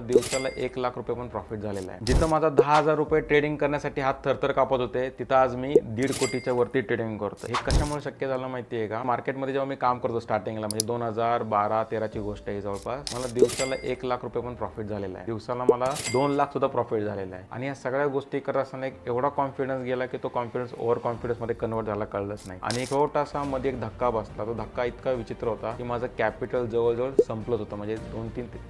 दिवसाला 1,00,000 रुपये पण प्रॉफिट झालेला आहे. जिथं माझा 10,000 रुपये ट्रेडिंग करण्यासाठी हात थरथर कापत होते, तिथं आज मी 1.5 कोटीच्या वरती ट्रेडिंग करतो. हे कशामुळे शक्य झालं माहिती आहे का? मार्केटमध्ये जेव्हा मी काम करतो स्टार्टिंगला, म्हणजे 2012-13ची गोष्ट आहे जवळपास, मला दिवसाला 1,00,000 रुपये पण प्रॉफिट झालेला आहे. दिवसाला मला 2,00,000 सुद्धा प्रॉफिट झालेला आहे. आणि या सगळ्या गोष्टी करत असताना एक एवढा कॉन्फिडन्स गेला की तो कॉन्फिडन्स ओव्हर कॉन्फिडन्स मध्ये कन्वर्ट झाला कळलंच नाही. आणि छोटासा मध्ये एक धक्का बसला. तो धक्का इतका विचित्र होता की माझं कॅपिटल जवळजवळ संपलंच होतं. म्हणजे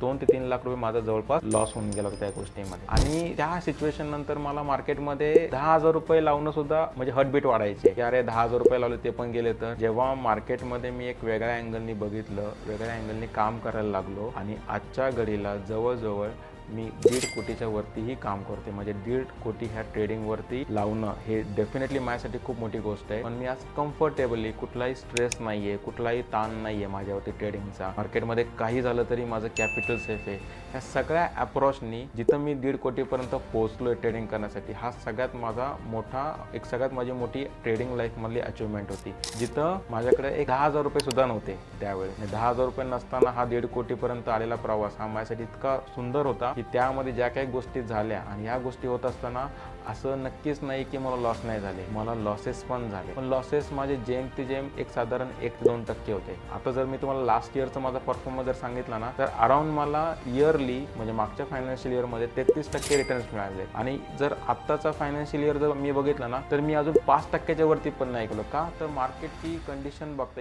2 ते 3 लाख रुपये माझा जवळपास लॉस होऊन गेला होता त्या गोष्टीमध्ये. आणि त्या सिच्युएशन नंतर मला मार्केटमध्ये 10,000 रुपये लावणं सुद्धा म्हणजे हटबीट वाढायचे की अरे 10,000 रुपये लावले ते पण गेले. तर जेव्हा मार्केटमध्ये मी एक वेगळ्या अँगलनी बघितलं, वेगळ्या अँगलनी काम करायला लागलो आणि आजच्या घडीला जवळजवळ मी 1.5 कोटीच्या वरतीही काम करते. म्हणजे 1.5 कोटी ह्या ट्रेडिंगवरती लावणं हे डेफिनेटली माझ्यासाठी खूप मोठी गोष्ट आहे. पण मी आज कम्फर्टेबली, कुठलाही स्ट्रेस नाहीये, कुठलाही ताण नाहीये माझ्यावरती ट्रेडिंगचा. मार्केटमध्ये काही झालं तरी माझं कॅपिटल सेफ आहे. ह्या सगळ्या अप्रोचनी जिथं मी 1.5 कोटीपर्यंत पोहोचलोय ट्रेडिंग करण्यासाठी, हा सगळ्यात माझा मोठा, एक सगळ्यात माझी मोठी ट्रेडिंग लाईफमधली अचिव्हमेंट होती. जिथं माझ्याकडे एक 10,000 रुपये सुद्धा नव्हते त्यावेळेस. 10,000 रुपये नसताना हा 1.5 कोटीपर्यंत आलेला प्रवास हा माझ्यासाठी इतका सुंदर होता की त्यामध्ये ज्या काही गोष्टी झाल्या, आणि ह्या गोष्टी होत असताना असं नक्कीच नाही की मला लॉस नाही झाले, मला लॉसेस पण झाले. पण लॉसेस माझे जेम ते जेम एक साधारण 1-2% होते. आता जर मी तुम्हाला लास्ट इयरचा माझा परफॉर्मन्स जर सांगितला ना, तर अराउंड मला इयरली म्हणजे मागच्या फायनान्शियल इयरमध्ये 33% रिटर्न्स मिळाले. आणि जर आत्ताचा फायनान्शियल इयर जर मी बघितलं ना, तर मी अजून 5%च्या वरती पण नाही गेलो. का? तर मार्केटची कंडिशन बघता